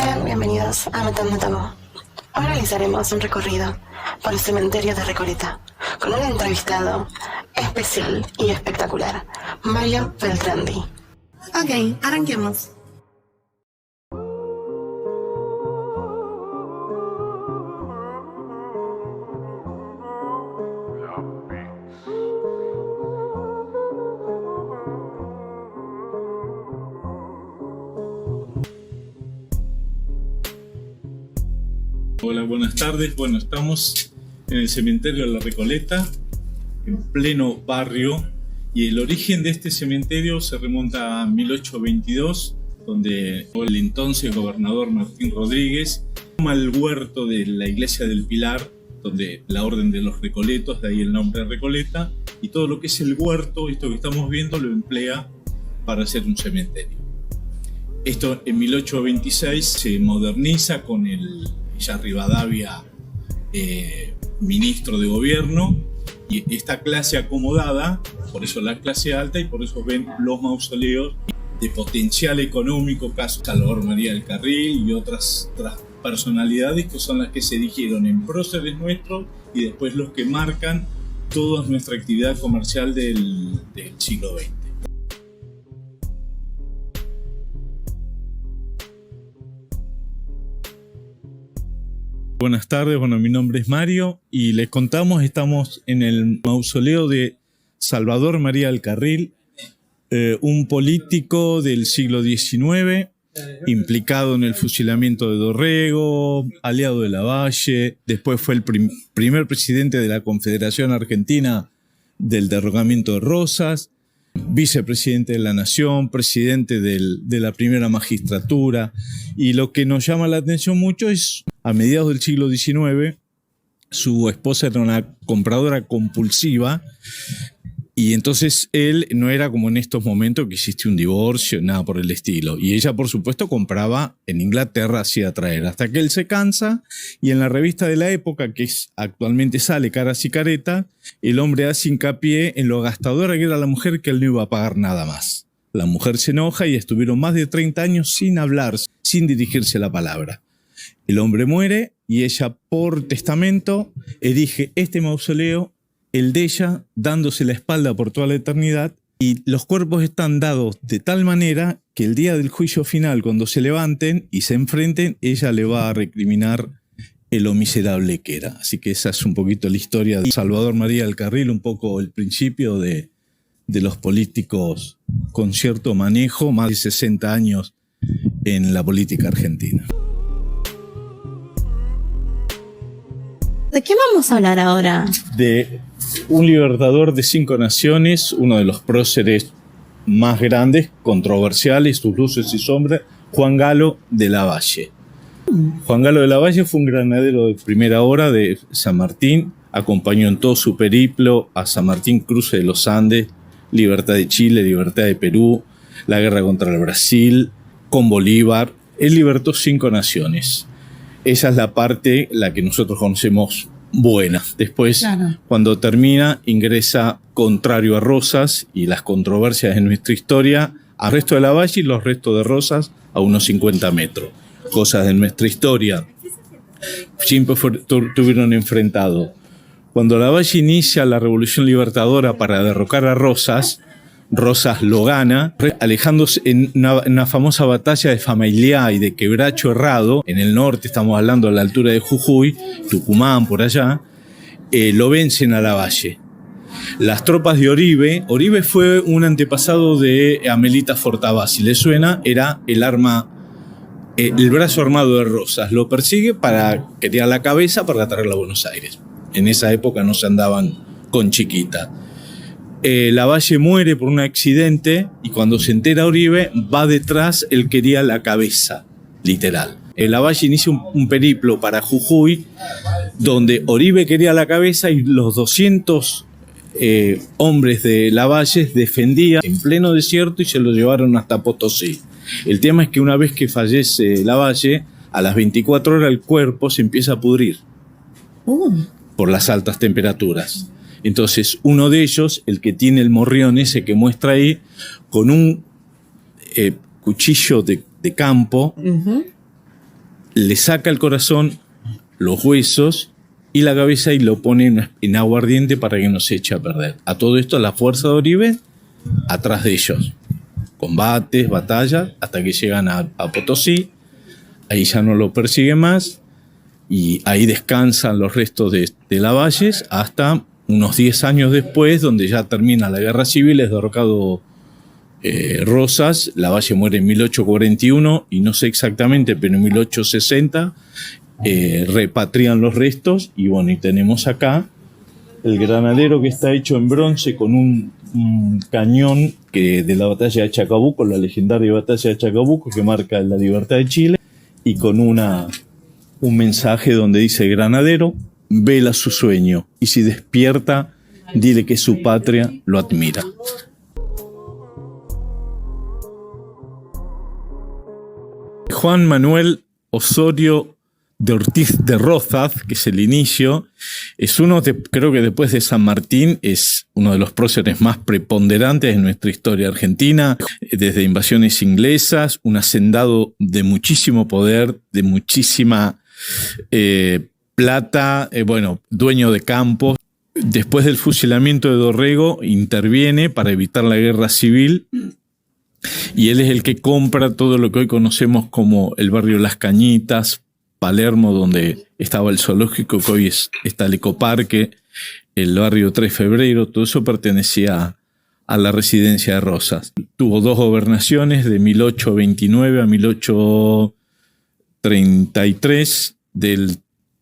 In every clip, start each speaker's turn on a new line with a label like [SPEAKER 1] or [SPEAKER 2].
[SPEAKER 1] Sean bienvenidos a Matando Tabú. Hoy realizaremos un recorrido por el cementerio de Recoleta con un entrevistado especial y espectacular, Mario Beltrandi. Ok, arranquemos.
[SPEAKER 2] Hola, buenas tardes. Bueno, estamos en el cementerio de la Recoleta, en pleno barrio, y el origen de este cementerio se remonta a 1822, donde el entonces gobernador Martín Rodríguez toma el huerto de la iglesia del Pilar, donde la orden de los Recoletos, de ahí el nombre de Recoleta, y todo lo que es el huerto, esto que estamos viendo, lo emplea para hacer un cementerio. Esto en 1826 se moderniza con el ya Rivadavia, ministro de gobierno, y esta clase acomodada, por eso la clase alta, y por eso ven los mausoleos de potencial económico, caso Salvador María del Carril y otras personalidades que son las que se erigieron en próceres nuestros y después los que marcan toda nuestra actividad comercial del siglo XX. Buenas tardes, bueno, mi nombre es Mario y les contamos, estamos en el mausoleo de Salvador María del Carril, un político del siglo XIX, implicado en el fusilamiento de Dorrego, aliado de Lavalle, después fue el primer presidente de la Confederación Argentina del derrocamiento de Rosas, vicepresidente de la Nación, presidente de la primera magistratura, y lo que nos llama la atención mucho es, a mediados del siglo XIX, su esposa era una compradora compulsiva, y entonces él no era como en estos momentos que existe un divorcio, nada por el estilo, y ella por supuesto compraba en Inglaterra, hacía traer, hasta que él se cansa, y en la revista de la época, que actualmente sale Caras y Caretas, el hombre hace hincapié en lo gastadora que era la mujer, que él no iba a pagar nada más. La mujer se enoja y estuvieron más de 30 años sin hablar, sin dirigirse la palabra. El hombre muere y ella, por testamento, erige este mausoleo, el de ella, dándose la espalda por toda la eternidad, y los cuerpos están dados de tal manera que el día del juicio final, cuando se levanten y se enfrenten, ella le va a recriminar lo miserable que era. Así que esa es un poquito la historia de Salvador María del Carril, un poco el principio de los políticos con cierto manejo, más de 60 años en la política argentina.
[SPEAKER 1] ¿De qué vamos a hablar ahora?
[SPEAKER 2] De un libertador de 5 naciones, uno de los próceres más grandes, controversiales, sus luces y sombras, Juan Galo de Lavalle. Juan Galo de Lavalle fue un granadero de primera hora de San Martín, acompañó en todo su periplo a San Martín, cruce de los Andes, libertad de Chile, libertad de Perú, la guerra contra el Brasil, con Bolívar. Él libertó 5 naciones. Esa es la parte, la que nosotros conocemos buena. Después, claro, cuando termina, ingresa contrario a Rosas y las controversias de nuestra historia, al resto de Lavalle y los restos de Rosas a unos 50 metros. Cosas de nuestra historia siempre tuvieron enfrentado. Cuando Lavalle inicia la Revolución Libertadora para derrocar a Rosas, Rosas lo gana, alejándose en una famosa batalla de Famaillá y de Quebracho Herrado, en el norte, estamos hablando a la altura de Jujuy, Tucumán, por allá, lo vencen a Lavalle. Las tropas de Oribe fue un antepasado de Amelita Fortabás, si le suena, era el brazo armado de Rosas, lo persigue para querer la cabeza para traerla a Buenos Aires. En esa época no se andaban con chiquita. Lavalle muere por un accidente y cuando se entera Oribe, va detrás, él quería la cabeza, literal. Lavalle inicia un periplo para Jujuy, donde Oribe quería la cabeza y los 200 hombres de Lavalle defendían en pleno desierto y se lo llevaron hasta Potosí. El tema es que una vez que fallece Lavalle, a las 24 horas el cuerpo se empieza a pudrir por las altas temperaturas. Entonces uno de ellos, el que tiene el morrión ese que muestra ahí, con un cuchillo de campo, le saca el corazón, los huesos y la cabeza y lo pone en aguardiente para que no se eche a perder. A todo esto la fuerza de Oribe atrás de ellos. Combates, batallas, hasta que llegan a Potosí. Ahí ya no lo persigue más y ahí descansan los restos de Lavalles hasta unos 10 años después, donde ya termina la guerra civil, es derrocado Rosas. Lavalle muere en 1841 y no sé exactamente, pero en 1860 repatrian los restos y bueno, y tenemos acá el granadero que está hecho en bronce con un cañón de la batalla de Chacabuco, la legendaria batalla de Chacabuco que marca la libertad de Chile, y con un mensaje donde dice: granadero, vela su sueño y si despierta, dile que su patria lo admira. Juan Manuel Osorio de Ortiz de Rozas, que es el inicio, es uno de, creo que después de San Martín, es uno de los próceres más preponderantes en nuestra historia argentina, desde invasiones inglesas, un hacendado de muchísimo poder, de muchísima plata, dueño de campos. Después del fusilamiento de Dorrego, interviene para evitar la guerra civil, y él es el que compra todo lo que hoy conocemos como el barrio Las Cañitas, Palermo, donde estaba el zoológico, que hoy está el ecoparque, el barrio 3 de Febrero, todo eso pertenecía a la residencia de Rosas. Tuvo 2 gobernaciones, de 1829 a 1833,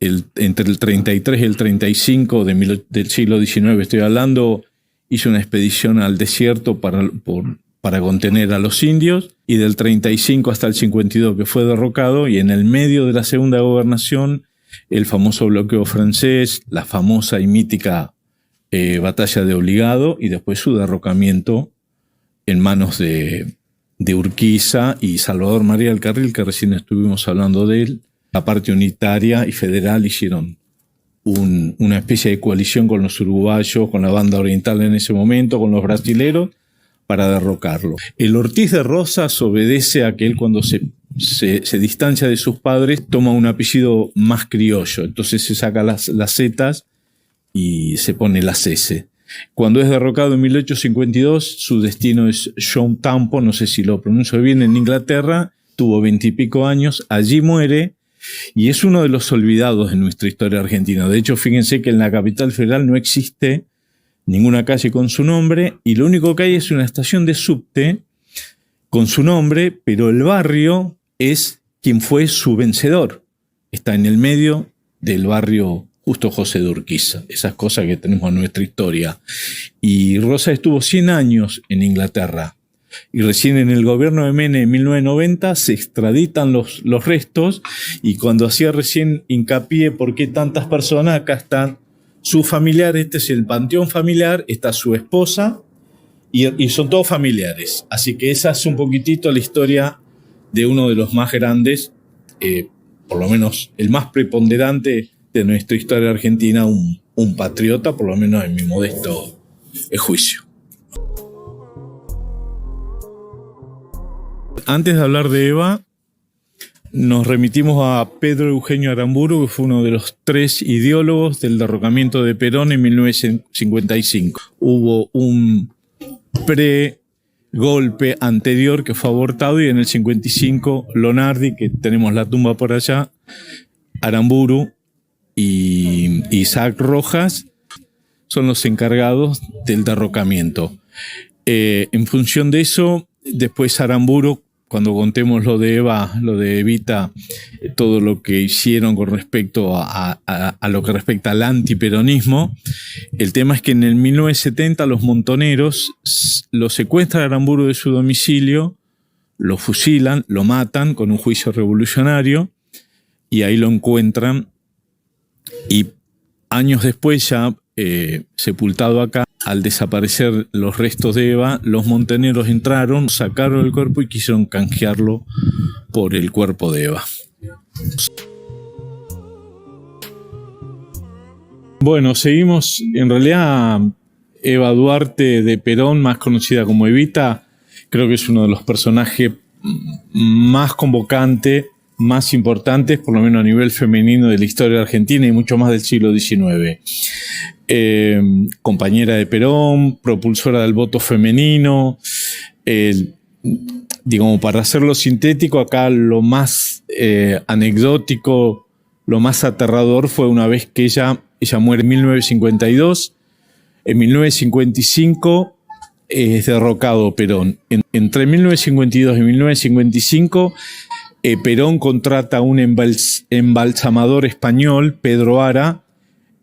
[SPEAKER 2] entre el 33 y el 35 del siglo XIX estoy hablando, hizo una expedición al desierto para contener a los indios, y del 35 hasta el 52 que fue derrocado, y en el medio de la segunda gobernación el famoso bloqueo francés, la famosa y mítica batalla de Obligado, y después su derrocamiento en manos de Urquiza y Salvador María del Carril, que recién estuvimos hablando de él. La parte unitaria y federal hicieron una especie de coalición con los uruguayos, con la banda oriental en ese momento, con los brasileros, para derrocarlo. El Ortiz de Rozas obedece a que él, cuando se distancia de sus padres, toma un apellido más criollo, entonces se saca las zetas y se pone las S. Cuando es derrocado en 1852, su destino es Southampton, no sé si lo pronuncio bien, en Inglaterra, tuvo 20 y pico años, allí muere, y es uno de los olvidados de nuestra historia argentina. De hecho, fíjense que en la capital federal no existe ninguna calle con su nombre, y lo único que hay es una estación de subte con su nombre, pero el barrio es quien fue su vencedor. Está en el medio del barrio Justo José de Urquiza, esas cosas que tenemos en nuestra historia. Y Rosa estuvo 100 años en Inglaterra, y recién en el gobierno de Menem en 1990 se extraditan los restos, y cuando hacía recién hincapié por qué tantas personas, acá están sus familiares, este es el panteón familiar, está su esposa, y son todos familiares. Así que esa es un poquitito la historia de uno de los más grandes, por lo menos el más preponderante de nuestra historia argentina, un patriota, por lo menos en mi modesto juicio. Antes de hablar de Eva, nos remitimos a Pedro Eugenio Aramburu, que fue uno de los 3 ideólogos del derrocamiento de Perón en 1955. Hubo un pre-golpe anterior que fue abortado, y en el 55 Lonardi, que tenemos la tumba por allá, Aramburu y Isaac Rojas son los encargados del derrocamiento. En función de eso, después Aramburu, cuando contemos lo de Eva, lo de Evita, todo lo que hicieron con respecto a lo que respecta al antiperonismo, el tema es que en el 1970 los montoneros lo secuestran a Aramburu de su domicilio, lo fusilan, lo matan con un juicio revolucionario, y ahí lo encuentran, y años después, ya sepultado acá, al desaparecer los restos de Eva, los montoneros entraron, sacaron el cuerpo y quisieron canjearlo por el cuerpo de Eva. Bueno, seguimos. En realidad, Eva Duarte de Perón, más conocida como Evita, creo que es uno de los personajes más convocantes más importantes, por lo menos a nivel femenino, de la historia argentina y mucho más del siglo XIX. Compañera de Perón, propulsora del voto femenino. Digamos, para hacerlo sintético, acá lo más anecdótico, lo más aterrador fue una vez que ella muere en 1952. En 1955 es derrocado Perón. Entre 1952 y 1955, Perón contrata a un embalsamador español, Pedro Ara,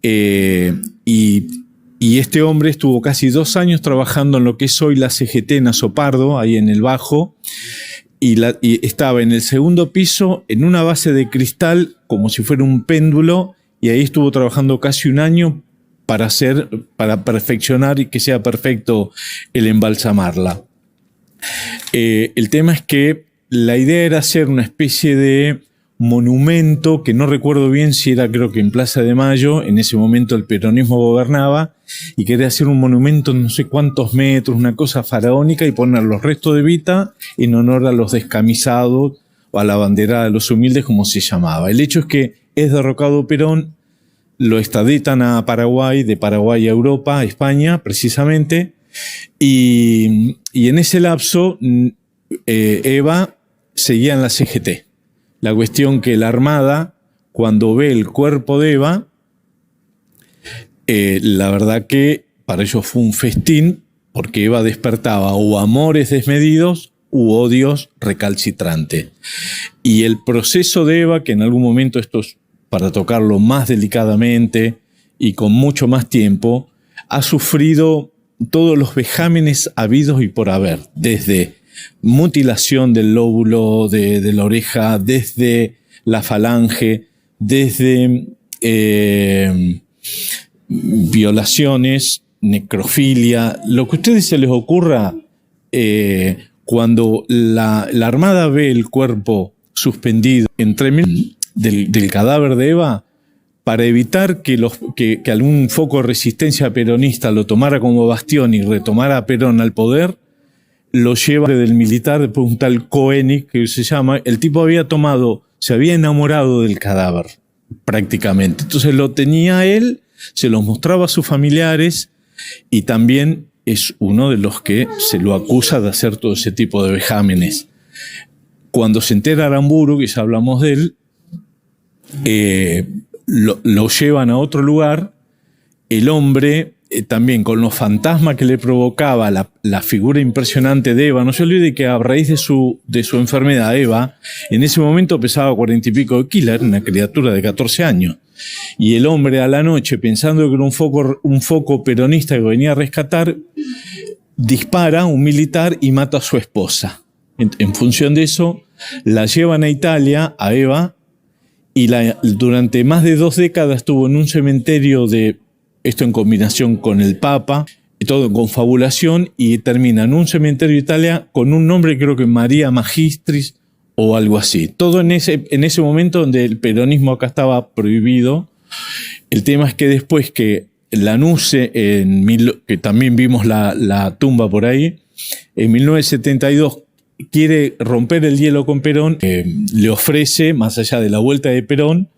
[SPEAKER 2] y este hombre estuvo casi 2 años trabajando en lo que es hoy la CGT en Azopardo, ahí en el Bajo, y estaba en el segundo piso, en una base de cristal, como si fuera un péndulo, y ahí estuvo trabajando casi 1 año para perfeccionar y que sea perfecto el embalsamarla. El tema es que la idea era hacer una especie de monumento, que no recuerdo bien si era, creo que en Plaza de Mayo, en ese momento el peronismo gobernaba, y quería hacer un monumento no sé cuántos metros, una cosa faraónica, y poner los restos de Evita en honor a los descamisados, o a la bandera de los humildes, como se llamaba. El hecho es que es derrocado Perón, lo extraditan a Paraguay, de Paraguay a Europa, a España, precisamente, y en ese lapso Eva seguía en la CGT. La cuestión que la Armada, cuando ve el cuerpo de Eva, la verdad que para ellos fue un festín, porque Eva despertaba o amores desmedidos u odios recalcitrantes. Y el proceso de Eva, que en algún momento, esto es para tocarlo más delicadamente y con mucho más tiempo, ha sufrido todos los vejámenes habidos y por haber, desde mutilación del lóbulo de la oreja, desde la falange, desde violaciones, necrofilia, lo que a ustedes se les ocurra. Cuando la Armada ve el cuerpo suspendido del cadáver de Eva, para evitar que algún foco de resistencia peronista lo tomara como bastión y retomara a Perón al poder, lo lleva del militar, después un tal Koenig, que se llama. El tipo se había enamorado del cadáver, prácticamente. Entonces lo tenía él, se lo mostraba a sus familiares, y también es uno de los que se lo acusa de hacer todo ese tipo de vejámenes. Cuando se entera Aramburu, que ya hablamos de él, lo llevan a otro lugar. El hombre, también con los fantasmas que le provocaba la figura impresionante de Eva. No se olvide que a raíz de su enfermedad, Eva en ese momento pesaba 40 y pico de kilos, era una criatura de 14 años. Y el hombre, a la noche, pensando que era un foco peronista que venía a rescatar, dispara a un militar y mata a su esposa. En función de eso, la llevan a Italia, a Eva, y durante más de 2 décadas estuvo en un cementerio esto en combinación con el Papa, y todo en confabulación, y termina en un cementerio de Italia con un nombre, creo que María Magistris o algo así. Todo en ese momento donde el peronismo acá estaba prohibido. El tema es que después que Lanuse, que también vimos la tumba por ahí, en 1972 quiere romper el hielo con Perón, le ofrece, más allá de la vuelta de Perón,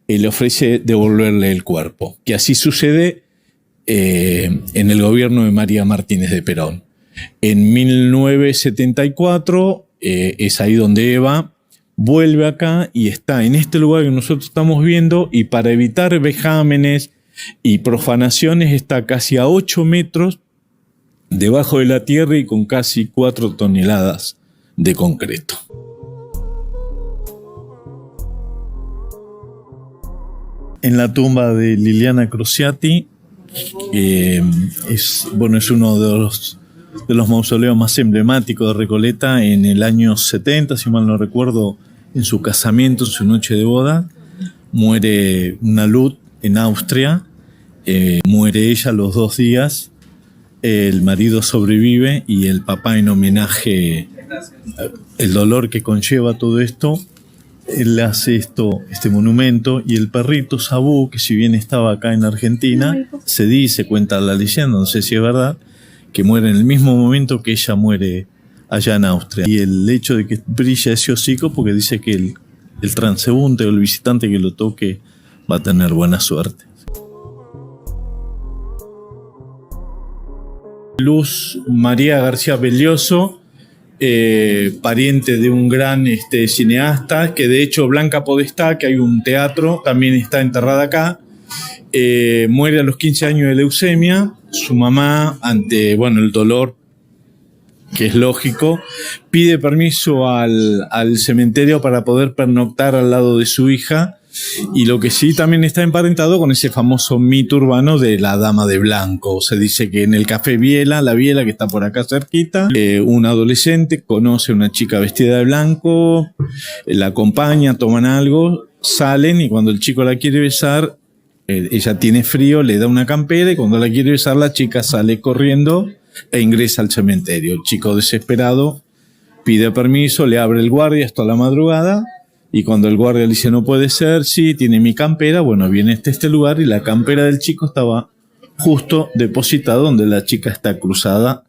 [SPEAKER 2] le ofrece devolverle el cuerpo. Que así sucede en el gobierno de María Martínez de Perón. En 1974 es ahí donde Eva vuelve acá y está en este lugar que nosotros estamos viendo, y para evitar vejámenes y profanaciones está casi a 8 metros debajo de la tierra y con casi 4 toneladas de concreto. En la tumba de Liliana Crociati es uno de los mausoleos más emblemáticos de Recoleta. En el año 70, si mal no recuerdo, en su casamiento, en su noche de boda, muere una Lud en Austria. Muere ella a los 2 días. El marido sobrevive, y el papá, en homenaje el dolor que conlleva todo esto, él hace este monumento, y el perrito Sabú, que si bien estaba acá en Argentina, cuenta la leyenda, no sé si es verdad, que muere en el mismo momento que ella muere allá en Austria. Y el hecho de que brilla ese hocico, porque dice que el transeúnte o el visitante que lo toque va a tener buena suerte. Luz María García Belloso, pariente de un gran cineasta, que de hecho Blanca Podestá, que hay un teatro, también está enterrada acá. Muere a los 15 años de leucemia. Su mamá, ante el dolor, que es lógico, pide permiso al cementerio para poder pernoctar al lado de su hija. Y lo que sí también está emparentado con ese famoso mito urbano de la dama de blanco. Se dice que en el café Biela, la Biela, que está por acá cerquita, un adolescente conoce a una chica vestida de blanco, la acompaña, toman algo, salen, y cuando el chico la quiere besar, ella tiene frío, le da una campera, y cuando la quiere besar, la chica sale corriendo e ingresa al cementerio. El chico, desesperado, pide permiso, le abre el guardia hasta la madrugada. Y cuando el guardia le dice no puede ser, sí, tiene mi campera, viene este lugar, y la campera del chico estaba justo depositada donde la chica está cruzada,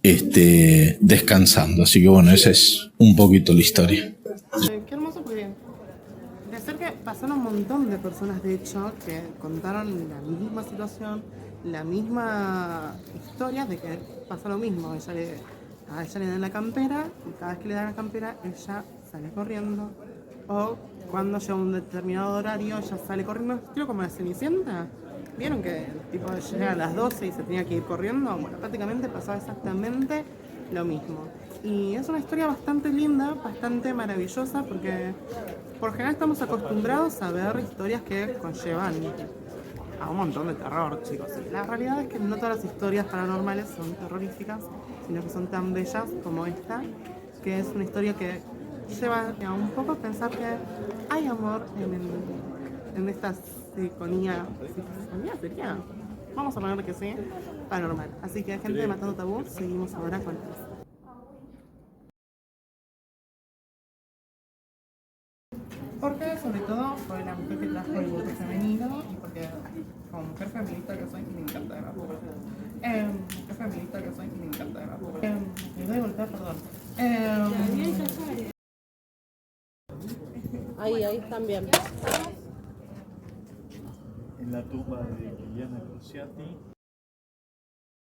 [SPEAKER 2] descansando. Así que esa es un poquito la historia.
[SPEAKER 3] Qué hermoso, porque de ser que pasaron un montón de personas, de hecho, que contaron la misma situación, la misma historia, de que pasa lo mismo. A ella le dan la campera, y cada vez que le dan la campera, ella sale corriendo. O cuando llega un determinado horario, ella sale corriendo, estilo como la Cenicienta. ¿Vieron que el tipo llega a las 12 y se tenía que ir corriendo? Prácticamente pasaba exactamente lo mismo. Y es una historia bastante linda, bastante maravillosa, porque por general estamos acostumbrados a ver historias que conllevan a un montón de terror, chicos. Y la realidad es que no todas las historias paranormales son terroríficas, sino que son tan bellas como esta, que es una historia que lleva a un poco a pensar que hay amor en esta psiconía sería, vamos a ponerle que sí, paranormal. Así que, gente de Matando Tabú, seguimos ahora con esto. Porque sobre todo fue la mujer que trajo el voto femenino, y porque como mujer feminista que soy, me encanta de la mujer feminista que soy, me encanta de la mujer. Me doy vuelta, perdón.
[SPEAKER 4] Ahí están bien.
[SPEAKER 2] En la tumba de Liliana Crociati.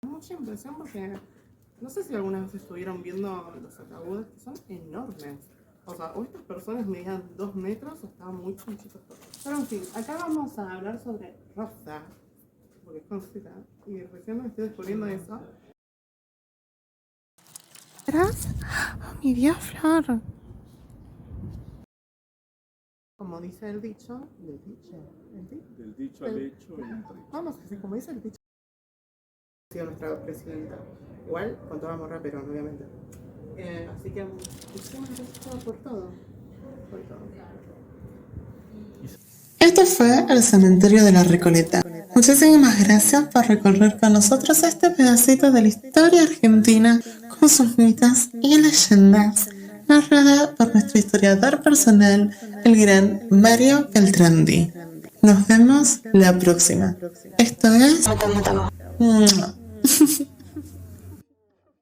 [SPEAKER 3] Mucha impresión porque no sé si alguna vez estuvieron viendo los ataúdes, que son enormes. O sea, o estas personas medían 2 metros o estaban muy chiquitos. Pero en fin, acá vamos a hablar sobre Rosa, porque es conocida, y recién me estoy descubriendo eso. ¿Verás? Oh, mi Dios, Flor. Como dice el dicho, del dicho al hecho. Vamos a decir, como dice el dicho, ha sido nuestra presidenta. Igual, con toda amor Perón, obviamente. Así que, muchísimas gracias por todo. Esto fue el cementerio de la Recoleta. Muchísimas gracias por recorrer con nosotros este pedacito de la historia argentina con sus mitos y leyendas, narrada por nuestro historiador personal, el gran Mario Beltrandi. Nos vemos la próxima. Esto es...
[SPEAKER 1] Matando Tabú.